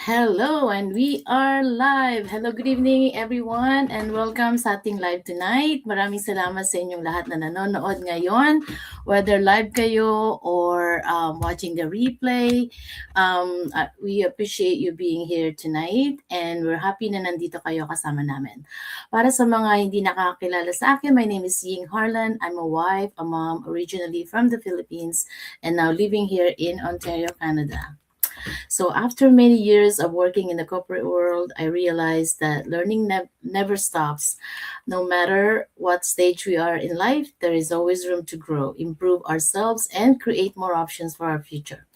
Hello, and we are live. Hello, good evening everyone, and welcome sa ating live tonight. Maraming salamat sa inyong lahat na nanonood ngayon, whether live kayo or watching the replay. We appreciate you being here tonight, and we're happy na nandito kayo kasama namin. Para sa mga hindi nakakilala sa akin, my name is Ying Harlan. I'm a wife, a mom, originally from the Philippines, and now living here in Ontario, Canada. So, after many years of working in the corporate world, I realized that learning never stops. No matter what stage we are in life, there is always room to grow, improve ourselves, and create more options for our future.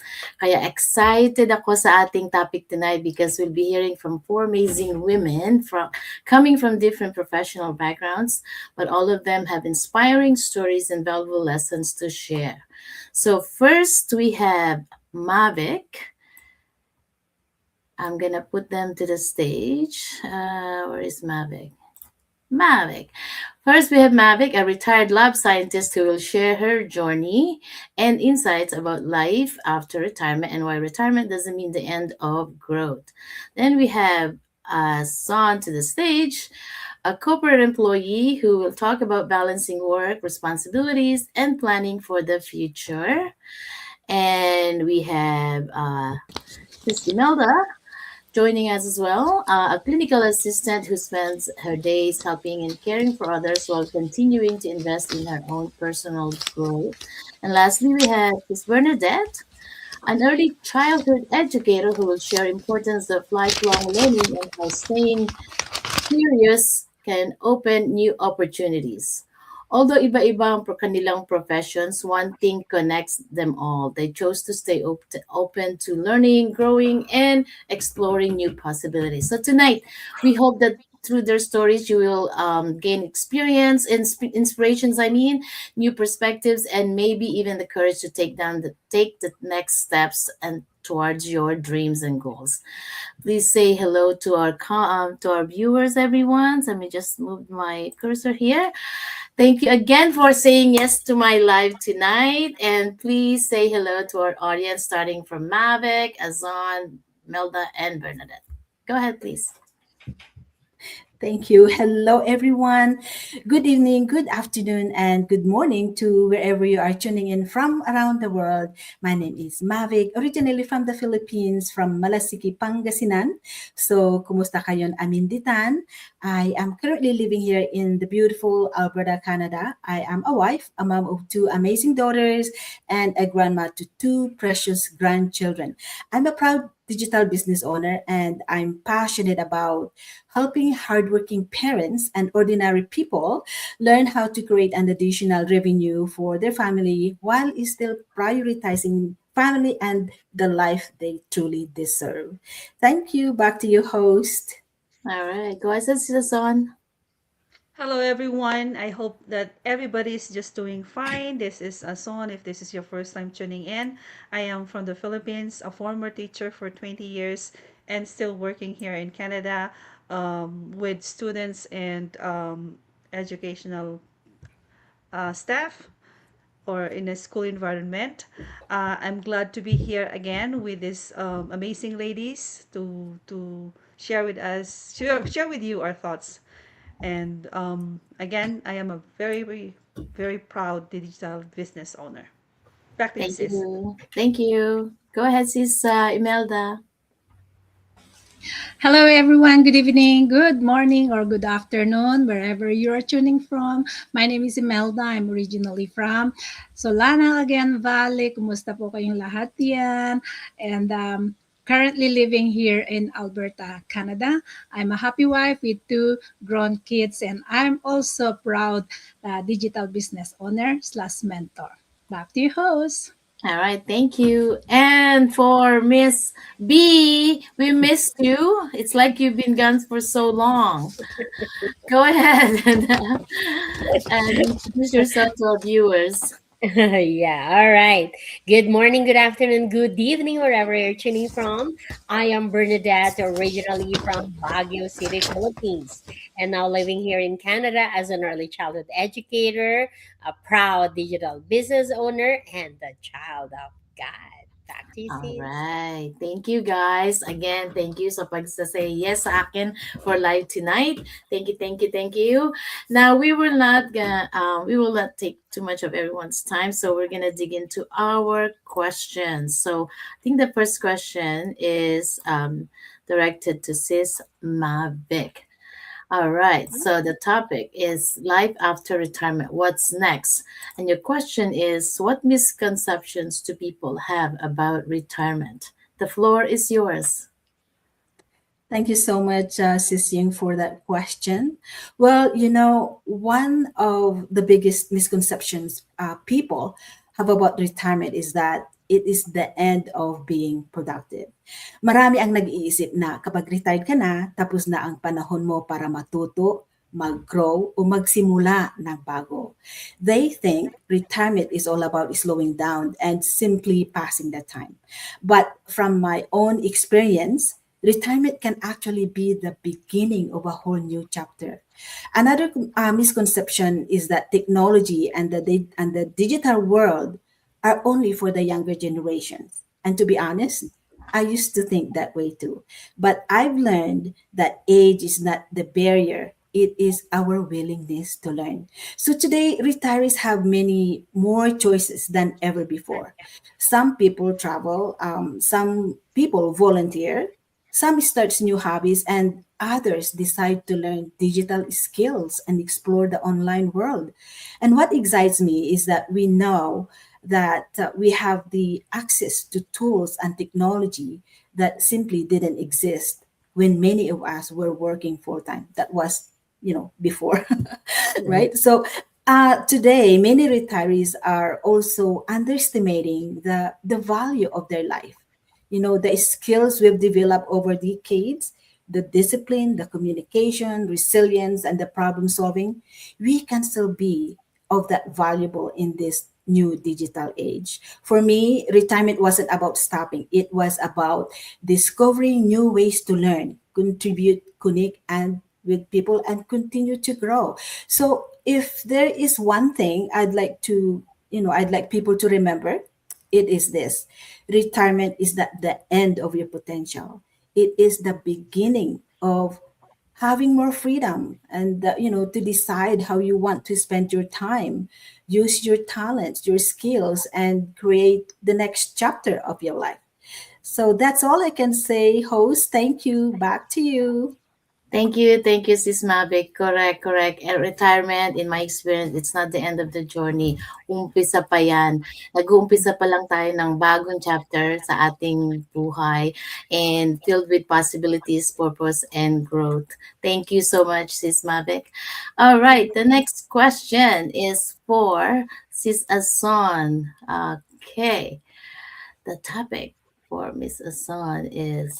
Kaya excited ako sa ating topic tonight because we'll be hearing from four amazing women coming from different professional backgrounds, but all of them have inspiring stories and valuable lessons to share. So, first we have Mavic. I'm gonna put them to the stage. Where is Mavic? Mavic. First, we have Mavic, a retired lab scientist who will share her journey and insights about life after retirement and why retirement doesn't mean the end of growth. Then we have Azon to the stage, a corporate employee who will talk about balancing work, responsibilities, and planning for the future. And we have Miss Imelda joining us as well, a clinical assistant who spends her days helping and caring for others while continuing to invest in her own personal growth. And lastly, we have Miss Bernadette, an early childhood educator who will share importance of lifelong learning and how staying curious can open new opportunities. Although iba-iba ang kanilang professions, one thing connects them all. They chose to stay open to learning, growing, and exploring new possibilities. So tonight, we hope that through their stories, you will gain experience, inspirations. I mean, new perspectives, and maybe even the courage to take the next steps and towards your dreams and goals. Please say hello to our viewers, everyone. So let me just move my cursor here. Thank you again for saying yes to my live tonight, and please say hello to our audience, starting from Mavic, Azon, Melda, and Bernadette. Go ahead, please. Thank you. Hello, everyone. Good evening, good afternoon, and good morning to wherever you are tuning in from around the world. My name is Mavic, originally from the Philippines, from Malasiki, Pangasinan. So, kumusta kayon aminditan? I am currently living here in the beautiful Alberta, Canada. I am a wife, a mom of two amazing daughters, and a grandma to two precious grandchildren. I'm a proud digital business owner, and I'm passionate about helping hardworking parents and ordinary people learn how to create an additional revenue for their family while still prioritizing family and the life they truly deserve. Thank you. Back to you, host. All right, go ahead, Azon. Hello, everyone. I hope that everybody's just doing fine. This is Azon. If this is your first time tuning in, I am from the Philippines, a former teacher for 20 years, and still working here in Canada with students and educational staff or in a school environment. I'm glad to be here again with these amazing ladies to share with us, share with you our thoughts. And again, I am a very proud digital business owner. Back to you, Thank sis. you. Thank you. Go ahead, sis Imelda. Hello, everyone. Good evening, good morning, or good afternoon, wherever you are tuning from. My name is Imelda. I'm originally from Solana, again, Valley. Kumusta po kayong lahat yan? And currently living here in Alberta, Canada. I'm a happy wife with two grown kids, and I'm also proud digital business owner slash mentor. Back to you, host. All right, thank you. And for Miss B, we missed you. It's like you've been gone for so long. Go ahead and introduce yourself to our viewers. Yeah, all right. Good morning, good afternoon, good evening, wherever you're tuning from. I am Bernadette, originally from Baguio City, Philippines, and now living here in Canada as an early childhood educator, a proud digital business owner, and the child of God. Back to you, All sis. right. Thank you guys. Again, thank you sa pagsasay yes sa akin for live tonight. Thank you, thank you, thank you. Now we will not take too much of everyone's time, so we're gonna dig into our questions. So I think the first question is directed to Sis Mavic. All right. So the topic is life after retirement. What's next? And your question is, what misconceptions do people have about retirement? The floor is yours. Thank you so much, Sis Ying, for that question. Well, one of the biggest misconceptions people have about retirement is that it is the end of being productive. Marami ang nag-iisip na kapag retired ka na, tapos na ang panahon mo para matuto, mag-grow, o magsimula ng bago. They think retirement is all about slowing down and simply passing the time. But from my own experience, retirement can actually be the beginning of a whole new chapter. Another misconception is that technology and the digital world are only for the younger generations. And to be honest, I used to think that way too. But I've learned that age is not the barrier. It is our willingness to learn. So today, retirees have many more choices than ever before. Some people travel, some people volunteer, some starts new hobbies, and others decide to learn digital skills and explore the online world. And what excites me is that we know that we have the access to tools and technology that simply didn't exist when many of us were working full time. That was, before, right? So today, many retirees are also underestimating the value of their life. The skills we've developed over decades, the discipline, the communication, resilience, and the problem solving, we can still be of that valuable in this new digital age. For me, retirement wasn't about stopping. It was about discovering new ways to learn, contribute, connect, and with people and continue to grow. So if there is one thing I'd like people to remember, it is this: retirement is not the end of your potential. It is the beginning of having more freedom and to decide how you want to spend your time, use your talents, your skills, and create the next chapter of your life. So that's all I can say. Host, thank you. Back to you. Thank you, Sis Mavic. Correct, correct. Retirement, in my experience, it's not the end of the journey. Umpisa pa yan. Nag-uumpisa pa lang tayo ng bagong chapter sa ating buhay and filled with possibilities, purpose, and growth. Thank you so much, Sis Mavic. All right, the next question is for Sis Azon. Okay, the topic for Miss Azon is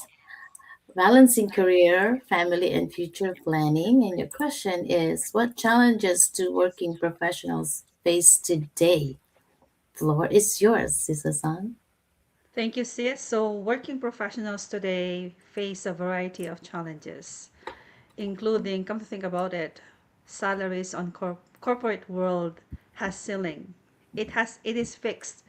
balancing career, family, and future planning. And your question is, what challenges do working professionals face today? Floor is yours, Sisasan. Thank you, sis. So, working professionals today face a variety of challenges, including, come to think about it, salaries on corporate world has ceiling. It is fixed.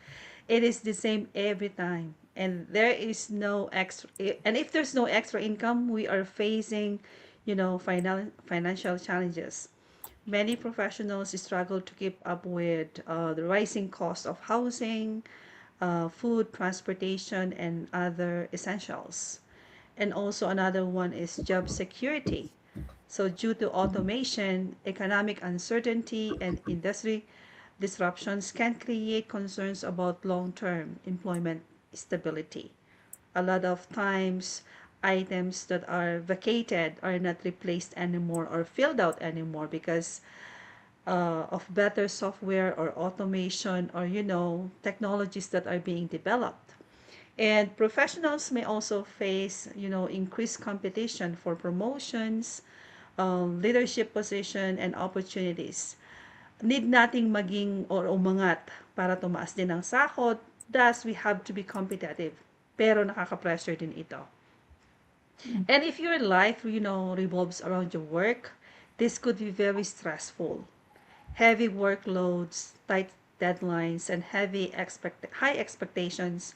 It is the same every time. And there is no extra, and if there's no extra income, we are facing, financial challenges. Many professionals struggle to keep up with the rising cost of housing, food, transportation, and other essentials. And also another one is job security. So due to automation, economic uncertainty, and industry disruptions can create concerns about long-term employment stability. A lot of times, items that are vacated are not replaced anymore or filled out anymore because of better software or automation or technologies that are being developed. And professionals may also face increased competition for promotions, leadership position, and opportunities. Need nating maging or umangat para tumaas din ang sahod. Thus, we have to be competitive. Pero nakaka-pressure din ito. And if your life, revolves around your work, this could be very stressful. Heavy workloads, tight deadlines, and high expectations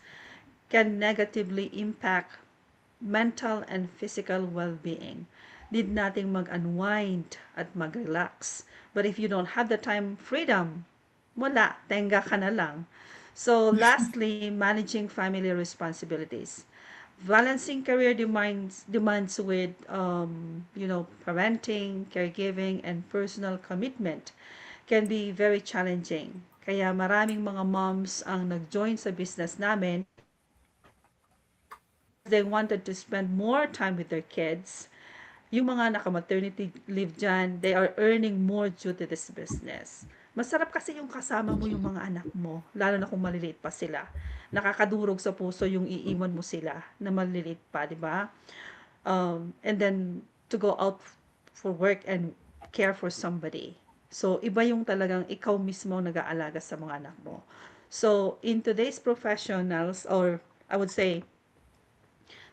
can negatively impact mental and physical well-being. Need nating mag-unwind at mag-relax. But if you don't have the time freedom, wala, tenga ka na lang. So lastly, managing family responsibilities. Balancing career demands with parenting, caregiving, and personal commitment can be very challenging. Kaya maraming mga moms ang nag-join sa business namin because they wanted to spend more time with their kids. Yung mga naka-maternity leave dyan, they are earning more due to this business. Masarap kasi yung kasama mo yung mga anak mo, lalo na kung maliliit pa sila. Nakakadurog sa puso yung iiwan mo sila na maliliit pa, di ba? And then to go out for work and care for somebody. So, iba yung talagang ikaw mismo nag-aalaga sa mga anak mo. So, in today's professionals, or I would say,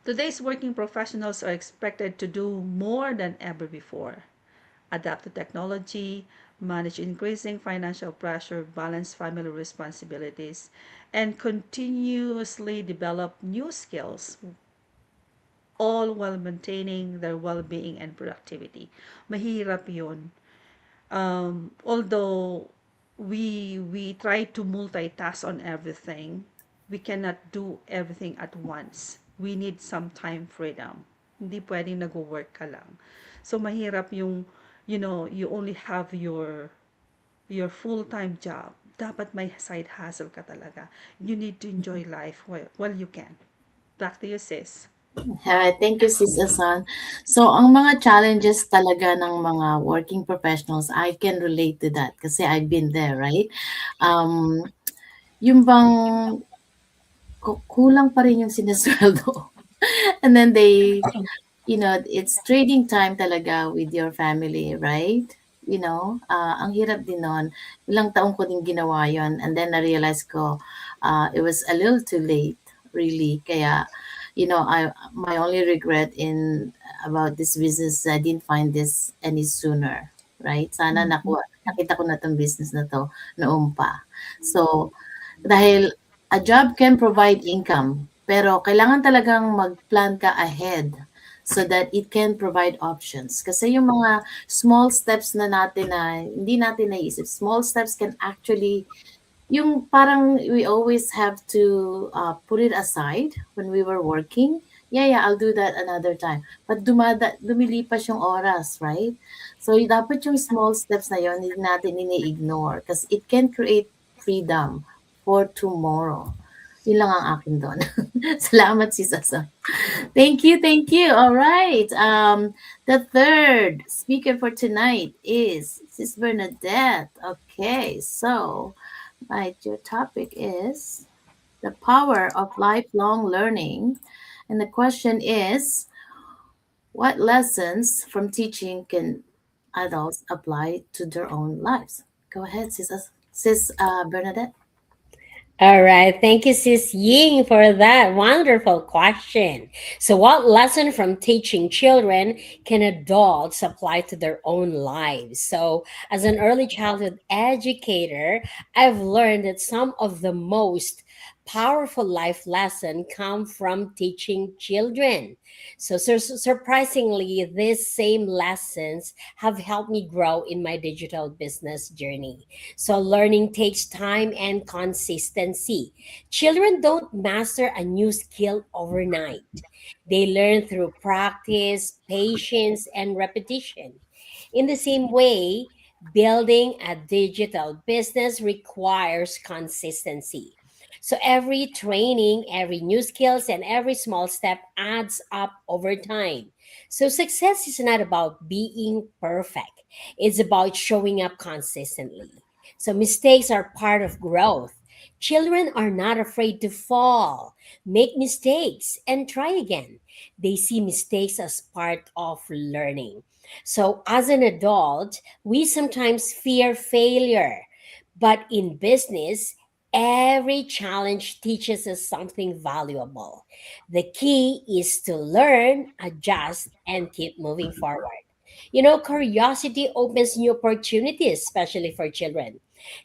today's working professionals are expected to do more than ever before. Adapt to technology, manage increasing financial pressure, balance family responsibilities, and continuously develop new skills, all while maintaining their well-being and productivity. Mahirap yun. Although we try to multitask on everything, we cannot do everything at once. We need some time freedom. Hindi pwedeng nag-work ka lang. So mahirap yung you only have your full-time job. Dapat may side hustle ka talaga. You need to enjoy life while you can. Back to you, sis. Thank you, Sis Azon. So, ang mga challenges talaga ng mga working professionals, I can relate to that kasi I've been there, right? Um, yung bang kulang pa rin yung sinesweldo. And then it's trading time talaga with your family, right? Ang hirap din nun. Ilang taong ko din ginawa yon. And then na-realize ko, it was a little too late, really. Kaya, my only regret in about this business, I didn't find this any sooner, right? Sana nakita ko na tong business na to noon pa. So, dahil a job can provide income, pero kailangan talagang mag-plan ka ahead so that it can provide options. Kasi yung mga small steps na natin na hindi natin naisip, small steps can actually, yung parang we always have to put it aside when we were working. Yeah, I'll do that another time. But lumilipas yung oras, right? So, dapat yung small steps na yun, hindi natin ini-ignore kasi it can create freedom for tomorrow. Yun lang ang akin doon. Salamat, Sis Asa. Thank you, thank you. All right. The third speaker for tonight is Sis Bernadette. Okay, so right, your topic is the power of lifelong learning. And the question is, what lessons from teaching can adults apply to their own lives? Go ahead, Sis Bernadette. All right. Thank you, Sis Ying, for that wonderful question. So, what lesson from teaching children can adults apply to their own lives? So, as an early childhood educator, I've learned that some of the most powerful life lessons come from teaching children. So, surprisingly, these same lessons have helped me grow in my digital business journey. So, learning takes time and consistency. Children don't master a new skill overnight, they learn through practice, patience, and repetition. In the same way, building a digital business requires consistency. So every training, every new skills, and every small step adds up over time. So success is not about being perfect. It's about showing up consistently. So mistakes are part of growth. Children are not afraid to fall, make mistakes, and try again. They see mistakes as part of learning. So, as an adult, we sometimes fear failure. But in business, every challenge teaches us something valuable. The key is to learn, adjust, and keep moving forward. Curiosity opens new opportunities, especially for children.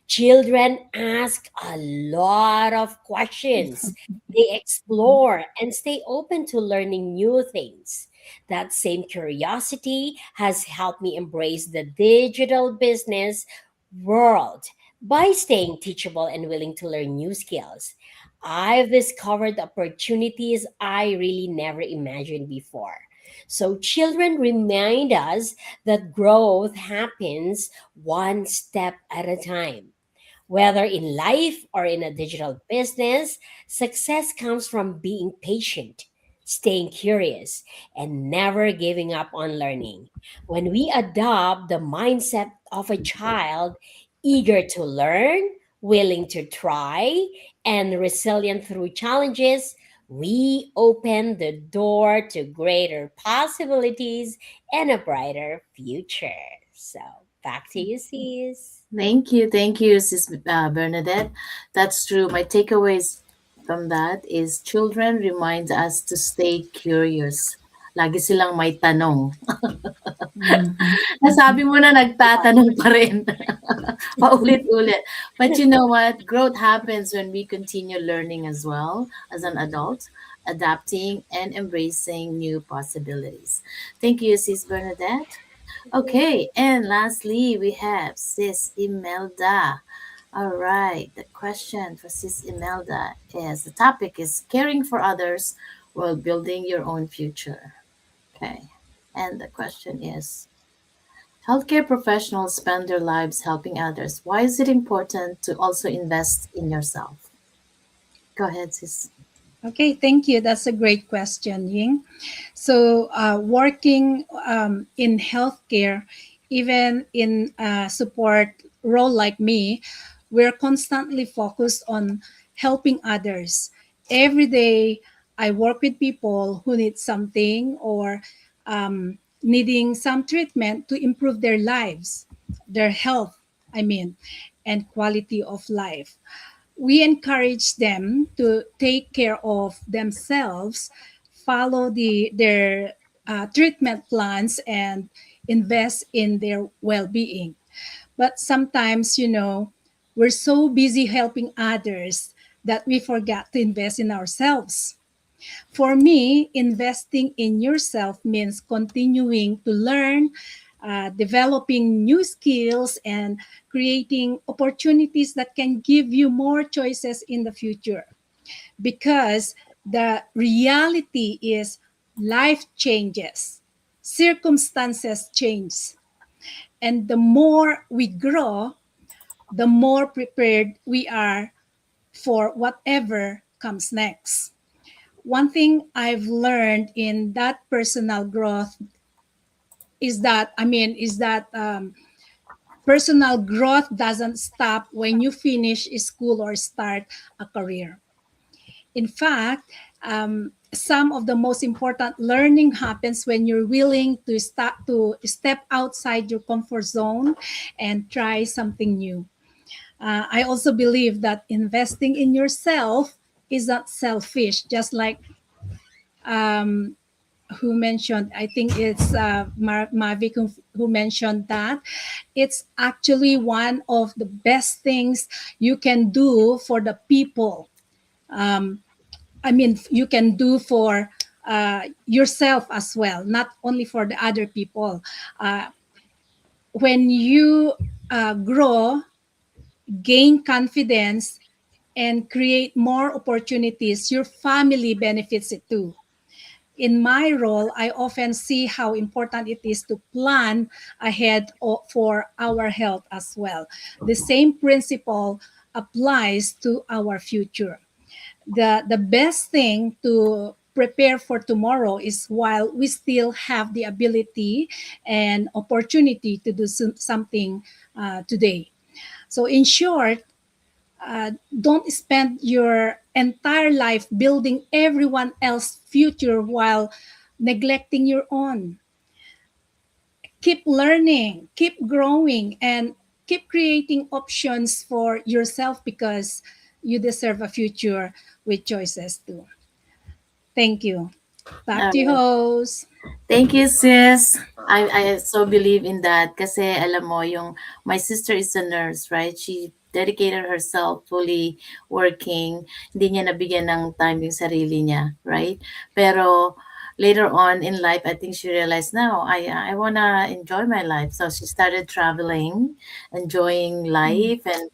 Children ask a lot of questions. They explore and stay open to learning new things. That same curiosity has helped me embrace the digital business world by staying teachable and willing to learn new skills. I've discovered opportunities I really never imagined before. So, children remind us that growth happens one step at a time. Whether in life or in a digital business, success comes from being patient, staying curious, and never giving up on learning. When we adopt the mindset of a child, eager to learn, willing to try, and resilient through challenges, we open the door to greater possibilities and a brighter future. So, back to you, sis. Thank you, Sis Bernadette. That's true. My takeaways from that is children remind us to stay curious. Lagi silang may tanong. Mhm. Nasabi mo na nagtatanong pa rin. Paulit-ulit. But you know what? Growth happens when we continue learning as well as an adult, adapting and embracing new possibilities. Thank you, Sis Bernadette. Okay, and lastly, we have Sis Imelda. All right, the question for Sis Imelda is the topic is caring for others while building your own future. Okay, and the question is healthcare professionals spend their lives helping others. Why is it important to also invest in yourself? Go ahead, Sis. Okay, thank you. That's a great question, Ying. So, working in healthcare, even in a support role like me, we're constantly focused on helping others. Every day, I work with people who need something or needing some treatment to improve their lives, their health, I mean, and quality of life. We encourage them to take care of themselves, follow their treatment plans, and invest in their well-being. But sometimes, we're so busy helping others that we forget to invest in ourselves. For me, investing in yourself means continuing to learn, developing new skills, and creating opportunities that can give you more choices in the future. Because the reality is life changes, circumstances change, and the more we grow, the more prepared we are for whatever comes next. One thing I've learned in that personal growth is that personal growth doesn't stop when you finish school or start a career. In fact, some of the most important learning happens when you're willing to step outside your comfort zone and try something new. I also believe that investing in yourself is not selfish, just like um, who mentioned, I think it's Mavic who mentioned that it's actually one of the best things you can do for the people. Um, you can do for yourself as well, not only for the other people. When you grow, gain confidence, and create more opportunities, your family benefits it too. In my role, I often see how important it is to plan ahead for our health as well. The same principle applies to our future. The best thing to prepare for tomorrow is while we still have the ability and opportunity to do something today. So, in short, don't spend your entire life building everyone else's future while neglecting your own. Keep learning, keep growing, and keep creating options for yourself because you deserve a future with choices too. Thank you. Back All to you, right. host. Thank you, sis. I so believe in that kasi alam mo, yung my sister is a nurse, right? She dedicated herself fully working. Hindi niya nabigyan ng time yung sarili niya, right? Pero later on in life, I think she realized, no, I wanna enjoy my life. So she started traveling, enjoying life, and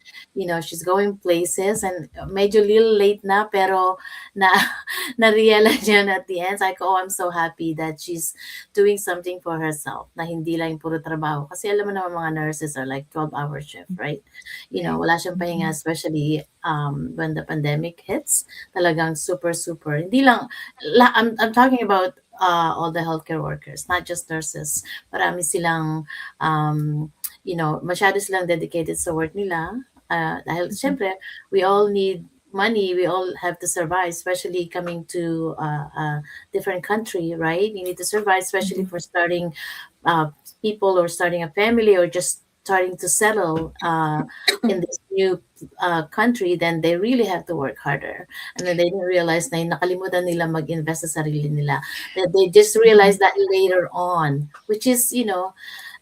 she's going places. And medyo little late na, pero na na-realize niya at the end. Like, oh, I'm so happy that she's doing something for herself na hindi lang puro trabaho. Kasi alam mo naman mga nurses are like 12-hour shift, right? Wala siyang pahinga, especially when the pandemic hits. Talagang super, super. Hindi lang, I'm talking about all the healthcare workers, not just nurses. Marami silang, masyado silang dedicated sa work nila. Dahil syempre, we all need money. We all have to survive, especially coming to a different country, right? You need to survive, especially for starting uh, people or starting a family or just starting to settle in this new country. Then they really have to work harder. And then they didn't realize na nakalimutan nila mag-invest sa sarili nila. That they just realized that later on, which is,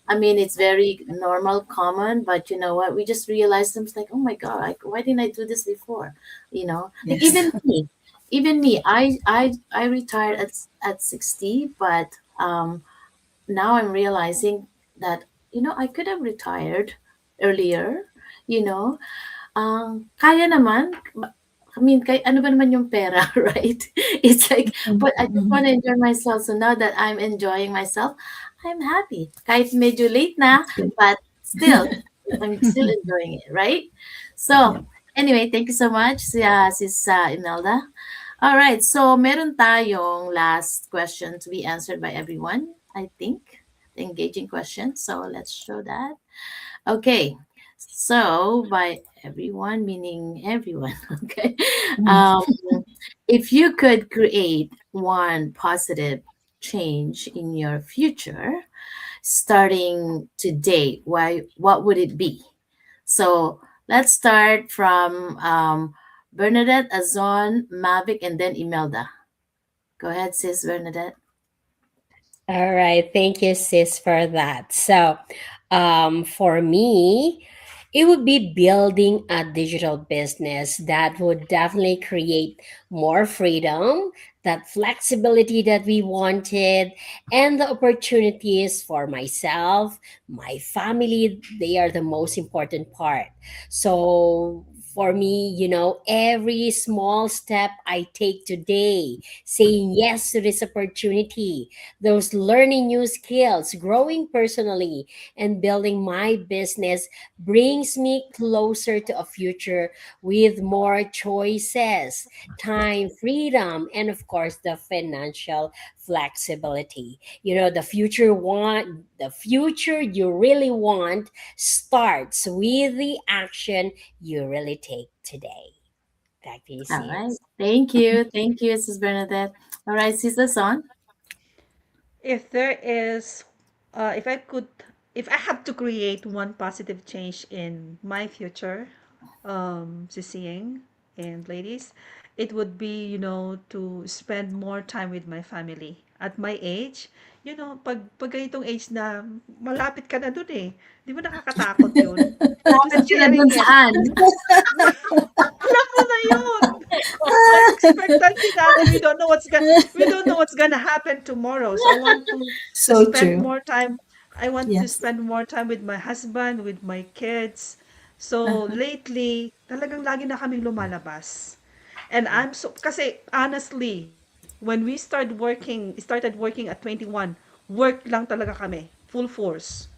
I mean, it's very normal, common, but you know what? We just realized things like, oh my God, like, why didn't I do this before? Like Yes. even me, I retired at 60, but now I'm realizing that, I could have retired earlier, you know, kaya naman. I mean, ano ba naman yung pera, right? It's like, but I just want to enjoy myself. So now that I'm enjoying myself, I'm happy. Kahit medyo late na, That's good. but still, I'm still enjoying it, right? So, Yeah. anyway, thank you so much, Sis Imelda. All right, so meron tayong last question to be answered by everyone, I think. The engaging question. So let's show that. Okay. So by everyone, meaning everyone. Okay. Um, if you could create one positive change in your future starting today, what would it be? So let's start from Bernadette, Azon, Mavic, and then Imelda. Go ahead, sis Bernadette. All right. Thank you, sis, for that. So, for me, it would be building a digital business that would definitely create more freedom, that flexibility that we wanted, and the opportunities for myself, my family. They are the most important part. So, for me, every small step I take today, saying yes to this opportunity, those learning new skills, growing personally, and building my business brings me closer to a future with more choices, time, freedom, and of course the financial flexibility. The future you really want starts with the action you really take today. Back to you, All right. sis. Thank you. Thank you, sis Bernadette. All right, sis Azon. If there is, if I could, if I have to create one positive change in my future, Sising and ladies, it would be, to spend more time with my family. At my age, pag ganitong age na malapit ka na dun eh. Di ba nakakatakot yun? Lapit Just ka na dun hearing it. saan? Alam mo na yun. Life expectancy natin, we don't know what's gonna happen tomorrow. So I want to So spend true. more time. I want to Yes. spend more time with my husband, with my kids. So lately, talagang lagi na kaming lumalabas. And I'm so kasi honestly, when we started working at 21, work lang talaga kami, full force.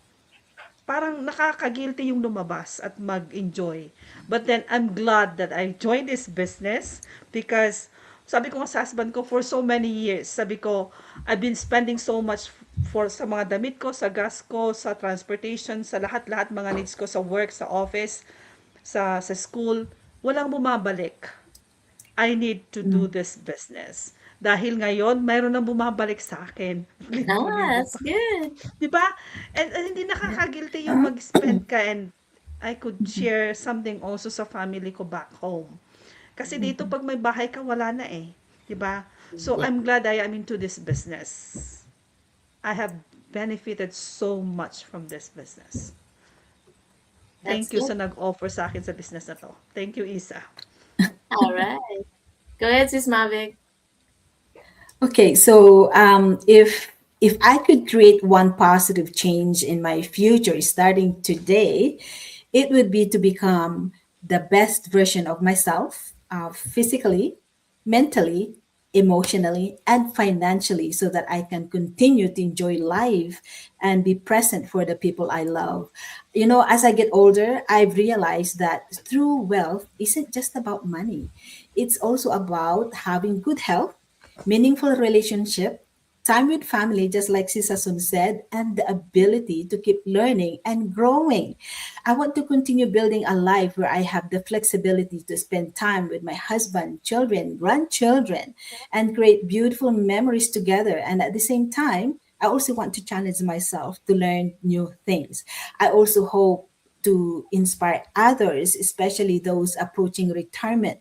Parang nakaka-guilty yung lumabas at mag-enjoy. But then, I'm glad that I joined this business because sabi ko nga sa husband ko for so many years, sabi ko, I've been spending so much for sa mga damit ko, sa gas ko, sa transportation, sa lahat-lahat mga needs ko sa work, sa office, sa school, walang bumabalik. I need to do this business. Dahil ngayon, mayroon nang bumabalik sa akin. Ah, Libo-libo that's pa. good. 'Di ba? And hindi nakaka-guilty yung mag-spend ka and I could share something also sa family ko back home. Kasi dito pag may bahay ka wala na eh. Diba? So Yeah, I'm glad I am into this business. I have benefited so much from this business. that's Thank you good. sa nag-offer sa akin sa business na to. Thank you, Isa. All right. Go ahead, Sis Mavic. Okay, so if I could create one positive change in my future starting today, it would be to become the best version of myself, physically, mentally, emotionally, and financially, so that I can continue to enjoy life and be present for the people I love. You know, as I get older, I've realized that true wealth isn't just about money. It's also about having good health, meaningful relationship, time with family, just like Sisasun said, and the ability to keep learning and growing. I want to continue building a life where I have the flexibility to spend time with my husband, children, grandchildren, and create beautiful memories together. And at the same time, I also want to challenge myself to learn new things. I also hope to inspire others, especially those approaching retirement,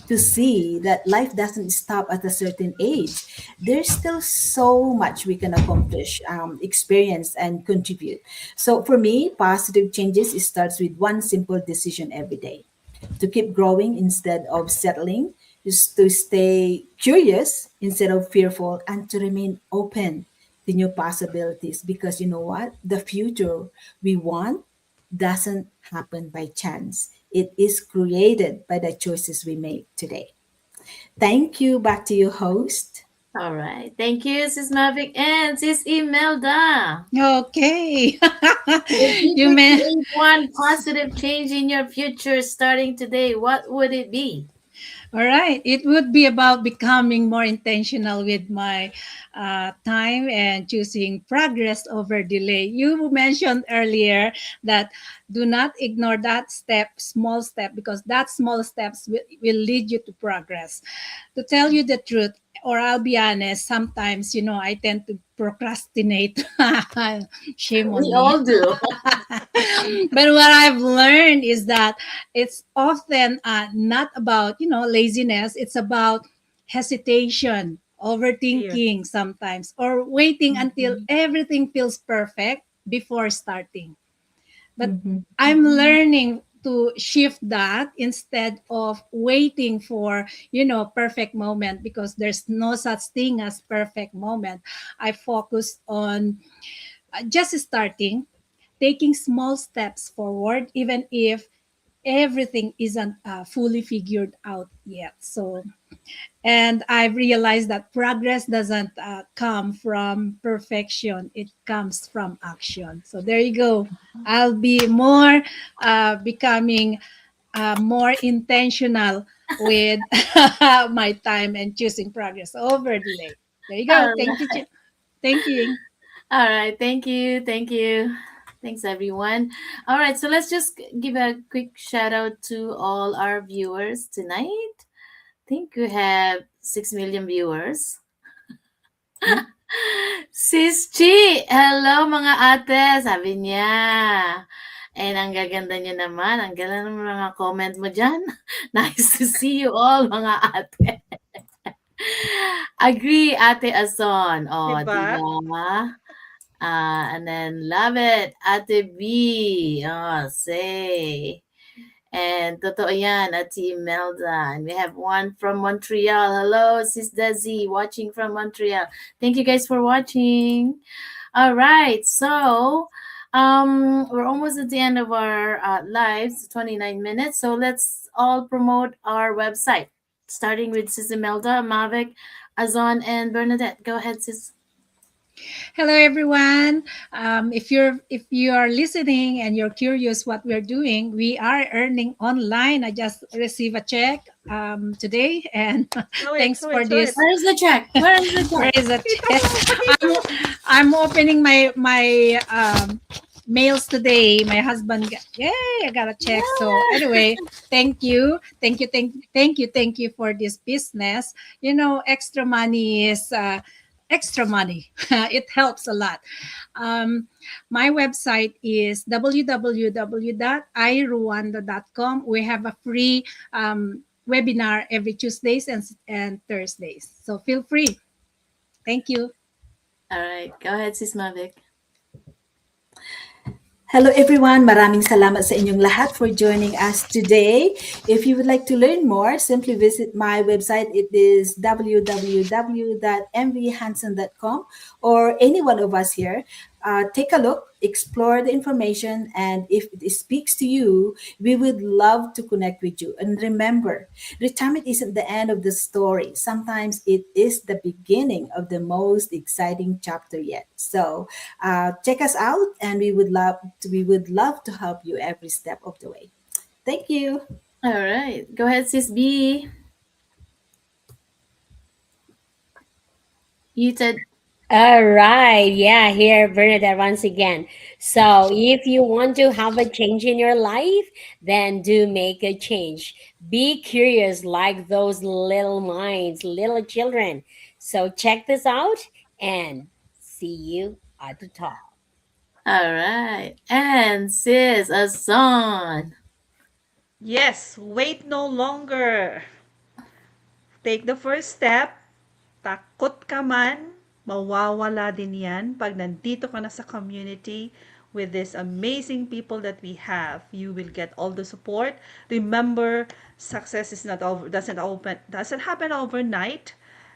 to see that life doesn't stop at a certain age. There's still so much we can accomplish, experience, and contribute. So for me, positive changes, it starts with one simple decision every day: to keep growing instead of settling, just to stay curious instead of fearful, and to remain open to new possibilities. Because you know what? The future we want doesn't happen by chance. It is created by the choices we make today. Thank you. Back to you, host. All right. Thank you, Sis Mavic and Sis Imelda. Okay. If you You could may. create one positive change in your future starting today, what would it be? All right. It would be about becoming more intentional with my time and choosing progress over delay. You mentioned earlier that do not ignore that step, small step, because that small steps will lead you to progress. To tell you the truth, or I'll be honest, sometimes, I tend to procrastinate. Shame on We me. all do. But what I've learned is that it's often not about laziness. It's about hesitation, Fear. overthinking sometimes, or waiting until Mhm, everything feels perfect before starting. But mhm, I'm learning to shift that instead of waiting for perfect moment, because there's no such thing as perfect moment. I focus on just starting, taking small steps forward, even if everything isn't fully figured out yet. So, and I've realized that progress doesn't come from perfection, it comes from action. So, there you go. I'll be more becoming more intentional with my time and choosing progress over delay. There you go. All Thank you. right. Thank you. All right. Thank you. Thank you. Thanks, everyone. All right. So let's just give a quick shout out to all our viewers tonight. I think we have 6 million viewers. mhm. Sis Chi! Hello mga ate! Sabi niya. And ang gaganda niyo naman. Ang ganda ng mga comment mo dyan. Nice to see you all mga ate. Agree, Ate Azon. Oh, di Diba? ba? And then love it, Ate B. Oh, say. And totoo yan, Ate Imelda. And we have one from Montreal. Hello, Sis Desi, watching from Montreal. Thank you guys for watching. All right, so we're almost at the end of our lives, 29 minutes. So let's all promote our website, starting with Sis Imelda, Mavic, Azon, and Bernadette. Go ahead, Sis. Hello, everyone. If you are listening and you're curious what we're doing, we are earning online. I just received a check today, and Show it, thanks show for it, show it. this. Where is the check? Where is the Where check? is a check? Pakita mo, pakita I'm, mo. I'm opening my mails today. My husband, yay! I got a check. So anyway, thank you for this business. Extra money is. Extra money. It helps a lot. Um, my website is www.irwanda.com. We have a free webinar every Tuesdays and Thursdays. So feel free. Thank you. All right. Go ahead, Sis Mavic. Hello everyone, maraming salamat sa inyong lahat for joining us today. If you would like to learn more, simply visit my website. It is www.mvhansen.com, or any one of us here. Take a look, explore the information, and if it speaks to you, we would love to connect with you. And remember, retirement isn't the end of the story. Sometimes it is the beginning of the most exciting chapter yet. So check us out, and we would love to help you every step of the way. Thank you. All right. Go ahead, Sis B. You said, All right. Yeah, here, Bernadette, once again. So, if you want to have a change in your life, then do make a change. Be curious like those little minds, little children. So, check this out and see you at the top. all right. And Sis Azon. Yes, wait no longer. Take the first step. Takot ka man, mawawala din yan pag nandito ka na sa community with these amazing people that we have. You will get all the support. Remember, success is not over, doesn't happen overnight.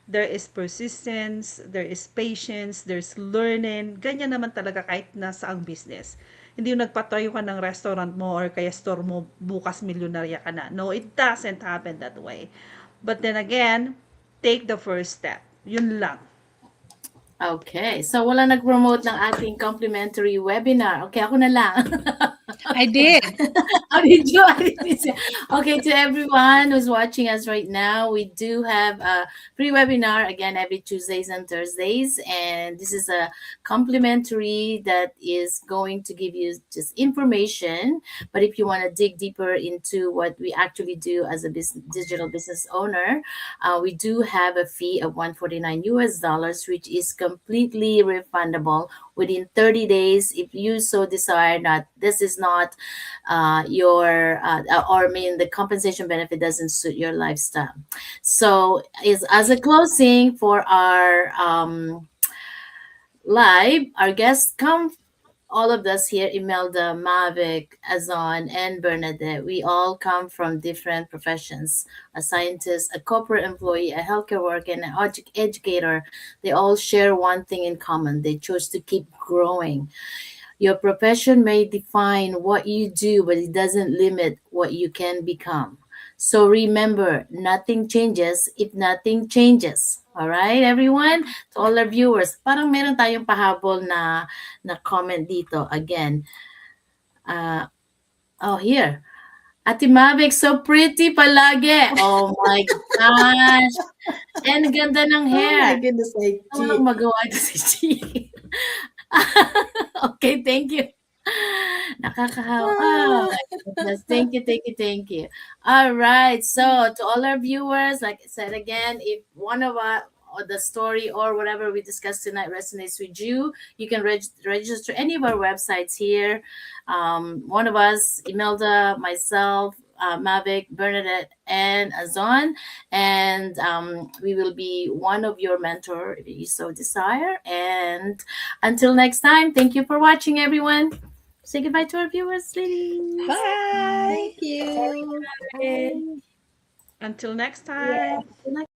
There is persistence, there is patience, there's learning. Ganyan naman talaga kahit nasa ang business. Hindi yung nagpatayo ka ng restaurant mo or kaya store mo, bukas milyonarya ka na. No, it doesn't happen that way. But then again, take the first step. Yun lang. Okay. So, wala nag-promote ng ating complimentary webinar. Okay, ako na lang. I did. How did you? Okay, to everyone who's watching us right now, we do have a free webinar again every Tuesdays and Thursdays, and this is a complimentary that is going to give you just information. But if you want to dig deeper into what we actually do as a digital business owner, we do have a fee of 149 US dollars, which is completely refundable within 30 days if you so desire. Not this is not your or I mean the compensation benefit doesn't suit your lifestyle. So is as a closing for our live, our guests come, all of us here, Imelda, Mavic, Azon, and Bernadette, we all come from different professions. A scientist, a corporate employee, a healthcare worker, and an educator. They all share one thing in common. They chose to keep growing. Your profession may define what you do, but it doesn't limit what you can become. So remember, nothing changes if nothing changes. All right, everyone? To all our viewers, parang meron tayong pahabol na comment dito. Again, here. Ate Mavic, so pretty palagi. Oh my gosh. And ganda ng Oh my hair. goodness, I Walang magawa ito si Chi. Okay, thank you. Nakakahawa. Oh my goodness. Thank you, thank you, thank you. All right. So to all our viewers, like I said again, if one of our or the story or whatever we discussed tonight resonates with you, you can register any of our websites here. One of us, Imelda, myself, Mavic, Bernadette, and Azon, and we will be one of your mentor if you so desire. And until next time, thank you for watching, everyone. Say goodbye to our viewers, ladies. Bye! Thank you. Bye. Until next Yeah. time. Good night.